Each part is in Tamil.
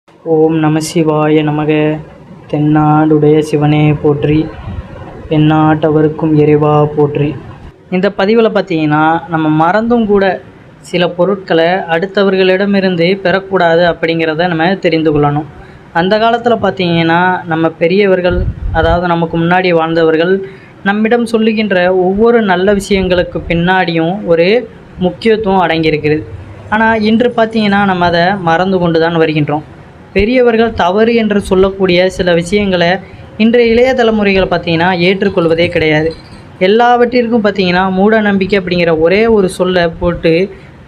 ஓம் நம சிவாய நமக. தென்னாடுடைய சிவனே போற்றி, எந்நாட்டவருக்கும் இறைவா போற்றி. இந்த பதிவில் பார்த்தீங்கன்னா, நம்ம மறந்தும் கூட சில பொருட்களை அடுத்தவர்களிடமிருந்து பெறக்கூடாது அப்படிங்கிறத நம்ம தெரிந்து கொள்ளணும். அந்த காலத்தில் பார்த்தீங்கன்னா, நம்ம பெரியவர்கள், அதாவது நமக்கு முன்னாடி வாழ்ந்தவர்கள் நம்மிடம் சொல்லுகின்ற ஒவ்வொரு நல்ல விஷயங்களுக்கு பின்னாடியும் ஒரு முக்கியத்துவம் அடங்கியிருக்கிறது. ஆனால் இன்று பார்த்தீங்கன்னா, நம்ம அதை மறந்து கொண்டு தான் வருகின்றோம். பெரியவர்கள் தவறு என்று சொல்லக்கூடிய சில விஷயங்களை இன்றைய இளைய தலைமுறைகள் பார்த்திங்கன்னா ஏற்றுக்கொள்வதே கிடையாது. எல்லாவற்றிற்கும் பார்த்திங்கன்னா மூட நம்பிக்கை அப்படிங்கிற ஒரே ஒரு சொல்லை போட்டு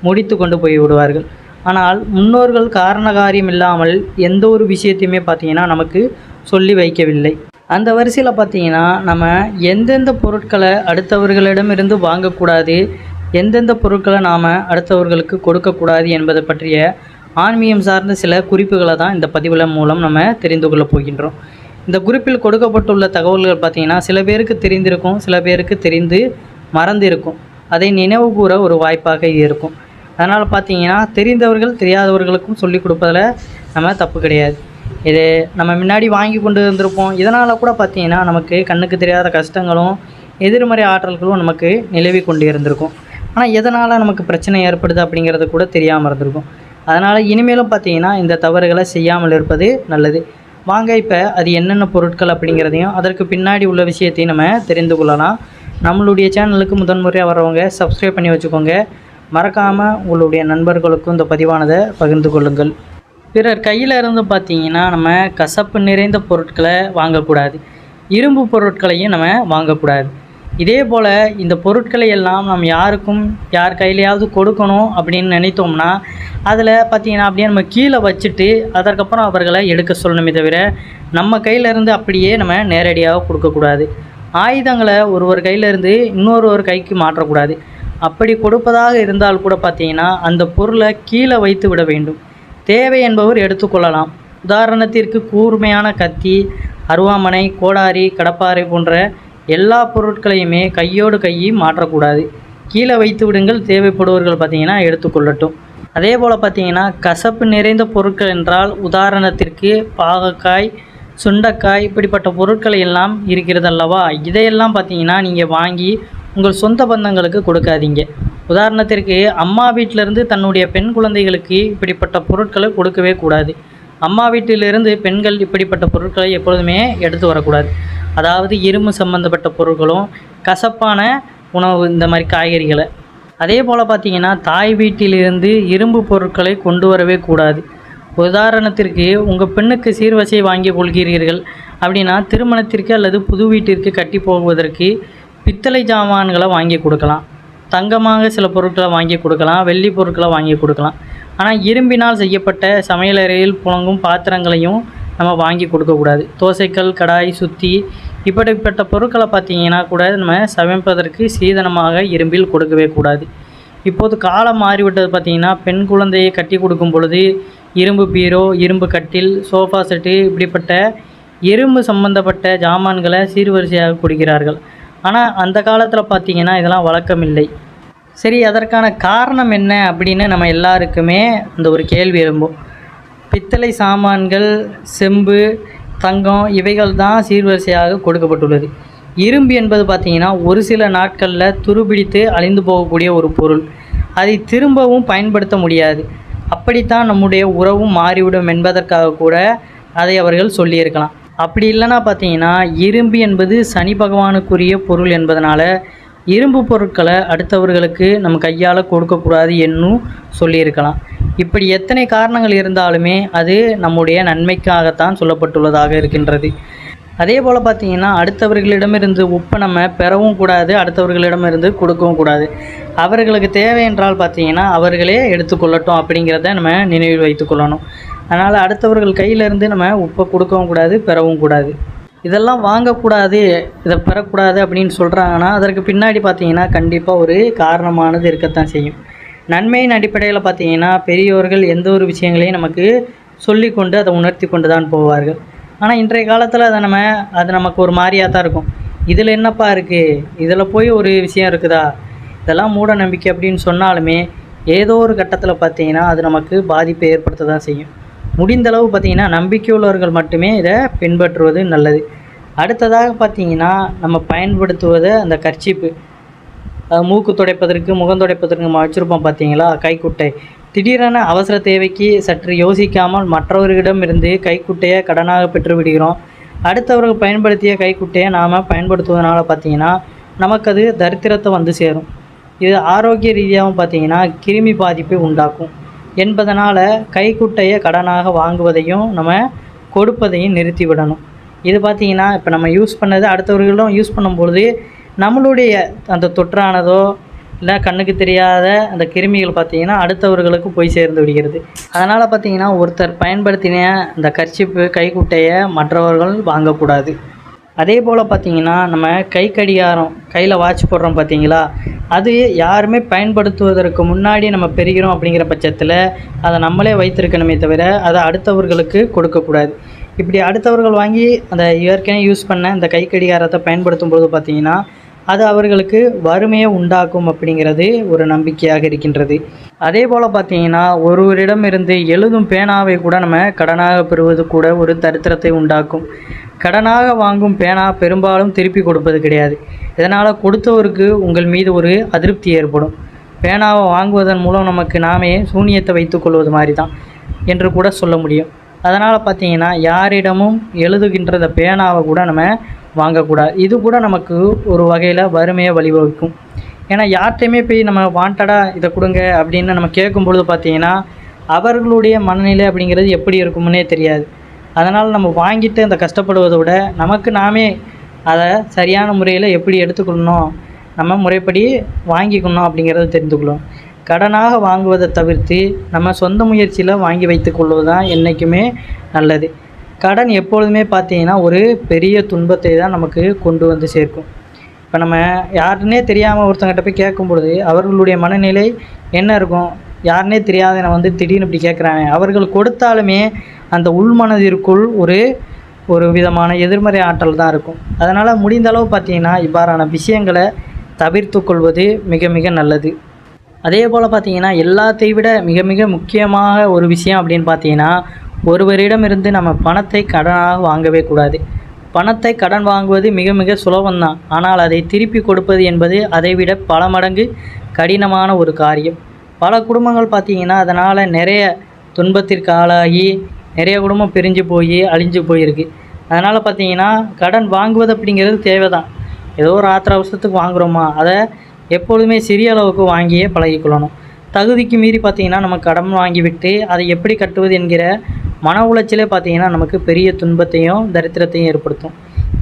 முடித்து கொண்டு போய் விடுவார்கள். ஆனால் முன்னோர்கள் காரண காரியம் இல்லாமல் எந்த ஒரு விஷயத்தையுமே பார்த்திங்கன்னா நமக்கு சொல்லி வைக்கவில்லை. அந்த வரிசையில் பார்த்திங்கன்னா நம்ம எந்தெந்த பொருட்களை அடுத்தவர்களிடமிருந்து வாங்கக்கூடாது, எந்தெந்த பொருட்களை நாம் அடுத்தவர்களுக்கு கொடுக்கக்கூடாது என்பதை பற்றிய ஆன்மீகம் சார்ந்த சில குறிப்புகளை தான் இந்த பதிவில் மூலம் நம்ம தெரிந்து கொள்ள போகின்றோம். இந்த குறிப்பில் கொடுக்கப்பட்டுள்ள தகவல்கள் பார்த்திங்கன்னா சில பேருக்கு தெரிந்திருக்கும், சில பேருக்கு தெரிந்து மறந்து இருக்கும். அதை நினைவு கூற ஒரு வாய்ப்பாக இருக்கும். அதனால் பார்த்திங்கன்னா தெரிந்தவர்கள் தெரியாதவர்களுக்கும் சொல்லிக் கொடுப்பதில் நம்ம தப்பு கிடையாது. இது நம்ம முன்னாடி வாங்கி கொண்டு இருந்திருப்போம். இதனால் கூட பார்த்திங்கன்னா நமக்கு கண்ணுக்கு தெரியாத கஷ்டங்களும் எதிர்மறை ஆற்றல்களும் நமக்கு நிலவி கொண்டு இருந்திருக்கும். ஆனால் எதனால் நமக்கு பிரச்சனை ஏற்படுது அப்படிங்கிறது கூட தெரியாமல் இருந்திருக்கும். அதனால் இனிமேலும் பார்த்திங்கன்னா இந்த தவறுகளை செய்யாமல் இருப்பது நல்லது. வாங்க இப்போ அது என்னென்ன பொருட்கள் அப்படிங்கிறதையும் அதற்கு பின்னாடி உள்ள விஷயத்தையும் நம்ம தெரிந்து கொள்ளலாம். நம்மளுடைய சேனலுக்கு முதன்முறையாக வரவங்க சப்ஸ்கிரைப் பண்ணி வச்சுக்கோங்க. மறக்காமல் உங்களுடைய நண்பர்களுக்கும் இந்த பதிவானதை பகிர்ந்து கொள்ளுங்கள். பிறர் கையில் இருந்து பார்த்திங்கன்னா நம்ம கசப்பு நிறைந்த பொருட்களை வாங்கக்கூடாது, இரும்பு பொருட்களையும் நம்ம வாங்கக்கூடாது. இதே போல் இந்த பொருட்களை எல்லாம் நம்ம யார் கையிலையாவது கொடுக்கணும் அப்படின்னு நினைத்தோம்னா அதில் பார்த்திங்கன்னா அப்படியே நம்ம கீழே வச்சுட்டு அதற்கப்புறம் அவர்களை எடுக்க சொல்லணுமே தவிர நம்ம கையிலேருந்து அப்படியே நம்ம நேரடியாக கொடுக்கக்கூடாது. ஆயுதங்களை ஒருவர் கையிலேருந்து இன்னொருவர் கைக்கு மாற்றக்கூடாது. அப்படி கொடுப்பதாக இருந்தால் கூட பார்த்திங்கன்னா அந்த பொருளை கீழே வைத்து விட வேண்டும். தேவை என்பவர் எடுத்துக்கொள்ளலாம். உதாரணத்திற்கு கூர்மையான கத்தி, அருவாமனை, கோடாரி, கடப்பாரை போன்ற எல்லா பொருட்களையுமே கையோடு மாற்றக்கூடாது. கீழே வைத்து விடுங்கள். தேவைப்படுவர்கள் பார்த்திங்கன்னா எடுத்துக்கொள்ளட்டும். அதே போல் பார்த்திங்கன்னா கசப்பு நிறைந்த பொருட்கள் என்றால் உதாரணத்திற்கு பாகக்காய், சுண்டைக்காய் இப்படிப்பட்ட பொருட்களை எல்லாம் இருக்கிறது அல்லவா. இதையெல்லாம் பார்த்திங்கன்னா நீங்கள் வாங்கி உங்கள் சொந்த பந்தங்களுக்கு கொடுக்காதீங்க. உதாரணத்திற்கு அம்மா வீட்டிலேருந்து தன்னுடைய பெண் குழந்தைகளுக்கு இப்படிப்பட்ட பொருட்களை கொடுக்கவே கூடாது. அம்மா வீட்டிலிருந்து பெண்கள் இப்படிப்பட்ட பொருட்களை எப்பொழுதுமே எடுத்து வரக்கூடாது. அதாவது இரும்பு சம்பந்தப்பட்ட பொருட்களும் கசப்பான உணவு, இந்த மாதிரி காய்கறிகளை. அதே போல் பார்த்திங்கன்னா தாய் வீட்டிலிருந்து இரும்பு பொருட்களை கொண்டு வரவே கூடாது. உதாரணத்திற்கு உங்கள் பெண்ணுக்கு சீர்வரிசை வாங்கி கொள்கிறீர்கள் அப்படின்னா திருமணத்திற்கு அல்லது புது வீட்டிற்கு கட்டி போவதற்கு பித்தளை ஜாமான்களை வாங்கி கொடுக்கலாம். தங்கமாக சில பொருட்களை வாங்கி கொடுக்கலாம், வெள்ளி பொருட்களை வாங்கி கொடுக்கலாம். ஆனால் இரும்பினால் செய்யப்பட்ட சமையலறையில் புழங்கும் பாத்திரங்களையும் நம்ம வாங்கி கொடுக்கக்கூடாது. தோசைக்கல், கடாய், சுத்தி இப்படிப்பட்ட பொருட்களை பார்த்திங்கன்னா கூட நம்ம சமைப்பதற்கு சீதனமாக இரும்பில் கொடுக்கவே கூடாது. இப்போது காலம் மாறிவிட்டது. பார்த்திங்கன்னா பெண் குழந்தையை கட்டி கொடுக்கும் பொழுது இரும்பு பீரோ, இரும்பு கட்டில், சோஃபா செட்டு இப்படிப்பட்ட இரும்பு சம்பந்தப்பட்ட ஜாமான்களை சீர்வரிசையாக கொடுக்கிறார்கள். ஆனால் அந்த காலத்தில் பார்த்திங்கன்னா இதெல்லாம் வழக்கமில்லை. சரி, அதற்கான காரணம் என்ன அப்படின்னு நம்ம எல்லாருக்குமே அந்த ஒரு கேள்வி எழும்பும். பித்தளை சாமான்கள், செம்பு, தங்கம் இவைகள் தான் சீர்வரிசையாக கொடுக்கப்பட்டுள்ளது. இரும்பு என்பது பார்த்திங்கன்னா ஒரு சில நாட்களில் துருபிடித்து அழிந்து போகக்கூடிய ஒரு பொருள். அதை திரும்பவும் பயன்படுத்த முடியாது. அப்படித்தான் நம்முடைய உறவும் மாறிவிடும் என்பதற்காக கூட அதை அவர்கள் சொல்லியிருக்கலாம். அப்படி இல்லைன்னா பார்த்திங்கன்னா இரும்பு என்பது சனி பகவானுக்குரிய பொருள் என்பதனால இரும்பு பொருட்களை அடுத்தவர்களுக்கு நம்ம கையால் கொடுக்கக்கூடாது என்னும் சொல்லியிருக்கலாம். இப்படி எத்தனை காரணங்கள் இருந்தாலுமே அது நம்முடைய நன்மைக்காகத்தான் சொல்லப்பட்டுள்ளதாக இருக்கின்றது. அதே போல் பார்த்திங்கன்னா அடுத்தவர்களிடமிருந்து உப்பை நம்ம பெறவும் கூடாது, அடுத்தவர்களிடமிருந்து கொடுக்கவும் கூடாது. அவர்களுக்கு தேவை என்றால் பார்த்திங்கன்னா அவர்களே எடுத்துக்கொள்ளட்டும் அப்படிங்கிறத நம்ம நினைவில் வைத்துக்கொள்ளணும். அதனால் அடுத்தவர்கள் கையிலேருந்து நம்ம உப்பை கொடுக்கவும் கூடாது, பெறவும் கூடாது. இதெல்லாம் வாங்கக்கூடாது, இதை பெறக்கூடாது அப்படின்னு சொல்கிறாங்கன்னா அதற்கு பின்னாடி பார்த்திங்கன்னா கண்டிப்பாக ஒரு காரணமானது இருக்கத்தான் செய்யும். நன்மையின் அடிப்படையில் பார்த்திங்கன்னா பெரியோர்கள் எந்த ஒரு விஷயங்களையும் நமக்கு சொல்லி கொண்டு அதை உணர்த்தி கொண்டு தான் போவார்கள். ஆனால் இன்றைய காலத்தில் அது நமக்கு ஒரு மாதிரியாக தான் இருக்கும். இதில் என்னப்பா இருக்குது, இதில் போய் ஒரு விஷயம் இருக்குதா, இதெல்லாம் மூட நம்பிக்கை அப்படின்னு சொன்னாலுமே ஏதோ ஒரு கட்டத்தில் பார்த்திங்கன்னா அது நமக்கு பாதிப்பை ஏற்படுத்த தான் செய்யும். முடிந்தளவு பார்த்திங்கன்னா நம்பிக்கையுள்ளவர்கள் மட்டுமே இதை பின்பற்றுவது நல்லது. அடுத்ததாக பார்த்திங்கன்னா நம்ம பயன்படுத்துவது அந்த கர்ச்சீப்பு, மூக்கு துடைப்பதற்கு முகம் துடைப்பதற்கு நம்ம வச்சுருப்போம் பார்த்தீங்களா கைக்குட்டை. திடீரென அவசர தேவைக்கு சற்று யோசிக்காமல் மற்றவர்களிடம் இருந்து கைக்குட்டையை கடனாக பெற்று விடுகிறோம். அடுத்தவர்கள் பயன்படுத்திய கைக்குட்டையை நாம் பயன்படுத்துவதனால பார்த்திங்கன்னா நமக்கு அது தரித்திரத்தை வந்து சேரும். இது ஆரோக்கிய ரீதியாகவும் பார்த்திங்கன்னா கிருமி பாதிப்பை உண்டாக்கும் என்பதனால் கைக்குட்டையை கடனாக வாங்குவதையும் நம்ம கொடுப்பதையும் நிறுத்திவிடணும். இது பார்த்திங்கன்னா இப்போ நம்ம யூஸ் பண்ணது அடுத்தவர்களும் யூஸ் பண்ணும்பொழுது நம்மளுடைய அந்த தொற்றானதோ இல்லை கண்ணுக்கு தெரியாத அந்த கிருமிகள் பார்த்திங்கன்னா அடுத்தவர்களுக்கு போய் சேர்ந்து விடுகிறது. அதனால் பார்த்திங்கன்னா ஒருத்தர் பயன்படுத்தின அந்த கர்ச்சீப்பு கைக்குட்டையை மற்றவர்கள் வாங்கக்கூடாது. அதே போல் பார்த்திங்கன்னா நம்ம கை கடிகாரம் கையில் வாட்ச் போடுறோம் பார்த்திங்களா, அது யாருமே பயன்படுத்துவதற்கு முன்னாடி நம்ம பெறுகிறோம் அப்படிங்கிற பட்சத்தில் அதை நம்மளே வைத்திருக்கணுமே தவிர அதை அடுத்தவர்களுக்கு கொடுக்கக்கூடாது. இப்படி அடுத்தவர்கள் வாங்கி அந்த ஏற்கனவே யூஸ் பண்ண இந்த கை கடிகாரத்தை பயன்படுத்தும் பொழுது பார்த்திங்கன்னா அது அவர்களுக்கு வறுமையை உண்டாக்கும் அப்படிங்கிறது ஒரு நம்பிக்கையாக இருக்கின்றது. அதே போல் பார்த்திங்கன்னா ஒருவரிடமிருந்து எழுதும் பேனாவை கூட நம்ம கடனாக பெறுவது கூட ஒரு தரித்திரத்தை உண்டாக்கும். கடனாக வாங்கும் பேனா பெரும்பாலும் திருப்பி கொடுப்பது கிடையாது. இதனால் கொடுத்தவருக்கு உங்கள் மீது ஒரு அதிருப்தி ஏற்படும். பேனாவை வாங்குவதன் மூலம் நமக்கு நாமே சூனியத்தை வைத்து கொள்வது மாதிரி தான் என்று கூட சொல்ல முடியும். அதனால் பார்த்திங்கன்னா யாரிடமும் எழுதுகின்ற இந்த பேனாவை கூட நம்ம வாங்கக்கூடாது. இது கூட நமக்கு ஒரு வகையில் வறுமையை வழிவகுக்கும். ஏன்னா யார்கிட்டையுமே போய் நம்ம வாண்டடாக இதை கொடுங்க அப்படின்னு நம்ம கேட்கும்பொழுது பார்த்திங்கன்னா அவர்களுடைய மனநிலை அப்படிங்கிறது எப்படி இருக்கும்னே தெரியாது. அதனால் நம்ம வாங்கிட்டு அந்த கஷ்டப்படுவதை விட நமக்கு நாமே அதை சரியான முறையில் எப்படி எடுத்துக்கொள்ளணும், நம்ம முறைப்படி வாங்கிக்கணும் அப்படிங்கிறத தெரிந்துக்கொள்ளணும். கடனாக வாங்குவதை தவிர்த்து நம்ம சொந்த முயற்சியில் வாங்கி வைத்து கொள்வது தான் என்றைக்குமே நல்லது. கடன் எப்பொழுதுமே பார்த்திங்கன்னா ஒரு பெரிய துன்பத்தை தான் நமக்கு கொண்டு வந்து சேர்க்கும். இப்போ நம்ம யாருன்னே தெரியாமல் ஒருத்தங்கிட்ட போய் கேட்கும் பொழுது அவர்களுடைய மனநிலை என்ன இருக்கும், யாருன்னே தெரியாத நான் வந்து திடீர்னு இப்படி கேட்குறாங்க, அவர்கள் கொடுத்தாலுமே அந்த உள்மனதிற்குள் ஒரு விதமான எதிர்மறை ஆற்றல் தான் இருக்கும். அதனால் முடிந்தளவு பார்த்திங்கன்னா இவ்வாறான விஷயங்களை தவிர்த்து கொள்வது மிக மிக நல்லது. அதே போல் பார்த்திங்கன்னா எல்லாத்தை விட மிக மிக முக்கியமாக ஒரு விஷயம் அப்படின்னு பார்த்திங்கன்னா ஒருவரிடமிருந்து நம்ம பணத்தை கடனாக வாங்கவே கூடாது. பணத்தை கடன் வாங்குவது மிக மிக சுலபம்தான். ஆனால் அதை திருப்பி கொடுப்பது என்பது அதைவிட பல மடங்கு கடினமான ஒரு காரியம். பல குடும்பங்கள் பார்த்திங்கன்னா அதனால் நிறைய துன்பத்திற்கு ஆளாகி நிறைய குடும்பம் பிரிஞ்சு போய் அழிஞ்சு போயிருக்கு. அதனால் பார்த்திங்கன்னா கடன் வாங்குவது அப்படிங்கிறது தேவை தான். ஏதோ ஒரு ஆத்திர அவசரத்துக்கு வாங்குகிறோமா அதை எப்பொழுதுமே சிறிய அளவுக்கு வாங்கியே பழகிக்கொள்ளணும். தகுதிக்கு மீறி பார்த்திங்கன்னா நம்ம கடன் வாங்கிவிட்டு அதை எப்படி கட்டுவது என்கிற மன உளைச்சலே பார்த்திங்கன்னா நமக்கு பெரிய துன்பத்தையும் தரித்திரத்தையும் ஏற்படுத்தும்.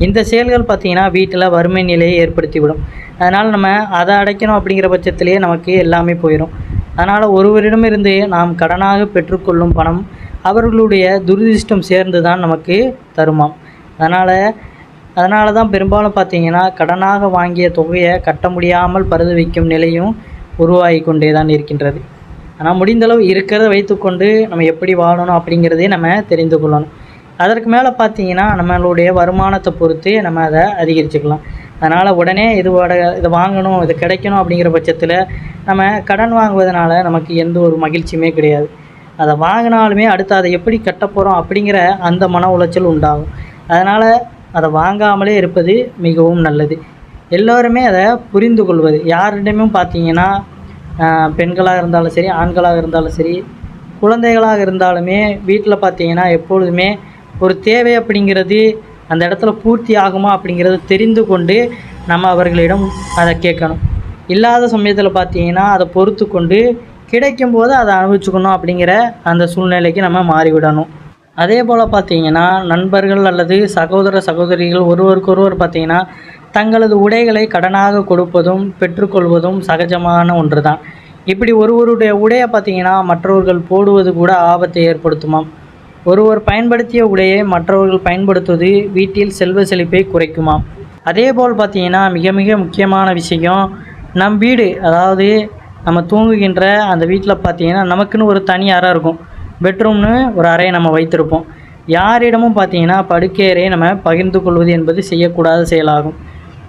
இந்த செயல்கள் பார்த்திங்கன்னா வீட்டில் வறுமை நிலையை ஏற்படுத்திவிடும். அதனால் நம்ம அதை அடைக்கணும் அப்படிங்கிற பட்சத்திலேயே நமக்கு எல்லாமே போயிடும். அதனால் ஒருவரிடமிருந்து நாம் கடனாக பெற்றுக்கொள்ளும் பணம் அவர்களுடைய துரதிர்ஷ்டம் சேர்ந்து தான் நமக்கு தருமாம். அதனால தான் பெரும்பாலும் பார்த்திங்கன்னா கடனாக வாங்கிய தொகையை கட்ட முடியாமல் பரிது வைக்கும் நிலையும் உருவாகி கொண்டே தான் இருக்கின்றது. ஆனால் முடிந்தளவு இருக்கிறத வைத்துக்கொண்டு நம்ம எப்படி வாழணும் அப்படிங்கிறதே நம்ம தெரிந்து கொள்ளணும். அதற்கு மேலே பார்த்திங்கன்னா நம்மளுடைய வருமானத்தை பொறுத்து நம்ம அதை அதிகரிச்சுக்கலாம். அதனால் உடனே இதை வாங்கணும், இது கிடைக்கணும் அப்படிங்கிற பட்சத்தில் நம்ம கடன் வாங்குவதனால நமக்கு எந்த ஒரு மகிழ்ச்சியுமே கிடையாது. அதை வாங்கினாலுமே அடுத்து அதை எப்படி கட்ட போகிறோம் அப்படிங்கிற அந்த மன உளைச்சல் உண்டாகும். அதனால் அதை வாங்காமலே இருப்பது மிகவும் நல்லது. எல்லோருமே அதை புரிந்து கொள்வது. யாரிடமும் பார்த்திங்கன்னா பெண்களாக இருந்தாலும் சரி, ஆண்களாக இருந்தாலும் சரி, குழந்தைகளாக இருந்தாலுமே வீட்டில் பார்த்திங்கன்னா எப்பொழுதுமே ஒரு தேவை அப்படிங்கிறது அந்த இடத்துல பூர்த்தி ஆகுமா அப்படிங்கிறத தெரிந்து கொண்டு நம்ம அவர்களிடம் அதை கேட்கணும். இல்லாத சமயத்தில் பார்த்திங்கன்னா அதை பொறுத்து கொண்டு கிடைக்கும்போது அதை அனுபவிச்சுக்கணும் அப்படிங்கிற அந்த சூழ்நிலைக்கு நம்ம மாறிவிடணும். அதே போல் பார்த்திங்கன்னா நண்பர்கள் அல்லது சகோதர சகோதரிகள் ஒருவருக்கொருவர் பார்த்திங்கன்னா தங்களது உடைகளை கடனாக கொடுப்பதும் பெற்றுக்கொள்வதும் சகஜமான ஒன்று தான். இப்படி ஒருவருடைய உடையை பார்த்திங்கன்னா மற்றவர்கள் போடுவது கூட ஆபத்தை ஏற்படுத்துமாம். ஒருவர் பயன்படுத்திய உடையை மற்றவர்கள் பயன்படுத்துவது வீட்டில் செல்வ செழிப்பை குறைக்குமாம். அதே போல் பார்த்திங்கன்னா மிக மிக முக்கியமான விஷயம், நம் வீடு, அதாவது நம்ம தூங்குகின்ற அந்த வீட்டில் பார்த்திங்கன்னா நமக்குன்னு ஒரு தனி அறை இருக்கும். பெட்ரூம்னு ஒரு அறையை நம்ம வைத்திருப்போம். யாரிடமும் பார்த்திங்கன்னா படுக்கை அறையை நம்ம பகிர்ந்து கொள்வது என்பது செய்யக்கூடாத செயலாகும்.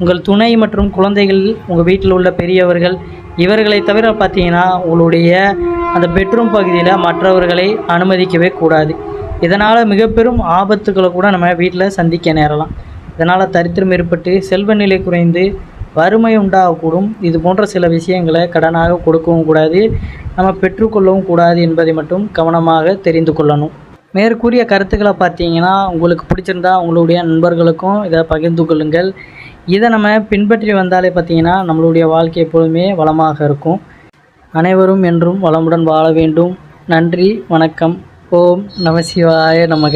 உங்கள் துணை மற்றும் குழந்தைகள், உங்கள் வீட்டில் உள்ள பெரியவர்கள், இவர்களை தவிர பார்த்திங்கன்னா உங்களுடைய அந்த பெட்ரூம் பகுதியில் மற்றவர்களை அனுமதிக்கவே கூடாது. இதனால் மிக பெரும் ஆபத்துக்களை கூட நம்ம வீட்டில் சந்திக்க நேரலாம். இதனால் தரித்திரம் ஏற்பட்டு செல்வ நிலை குறைந்து வறுமை உண்டாகக்கூடும். இது போன்ற சில விஷயங்களை கடனாக கொடுக்கவும் கூடாது, நம்ம பெற்றுக்கொள்ளவும் கூடாது என்பதை மட்டும் கவனமாக தெரிந்து கொள்ளணும். மேற்கூறிய கருத்துக்களை பார்த்தீங்கன்னா உங்களுக்கு பிடிச்சிருந்தா உங்களுடைய நண்பர்களுக்கும் இதை பகிர்ந்து கொள்ளுங்கள். இதை நம்ம பின்பற்றி வந்தாலே பார்த்தீங்கன்னா நம்மளுடைய வாழ்க்கை எப்பொழுதுமே வளமாக இருக்கும். அனைவரும் என்றும் வளமுடன் வாழ வேண்டும். நன்றி, வணக்கம். ஓம் நம சிவாய நமக.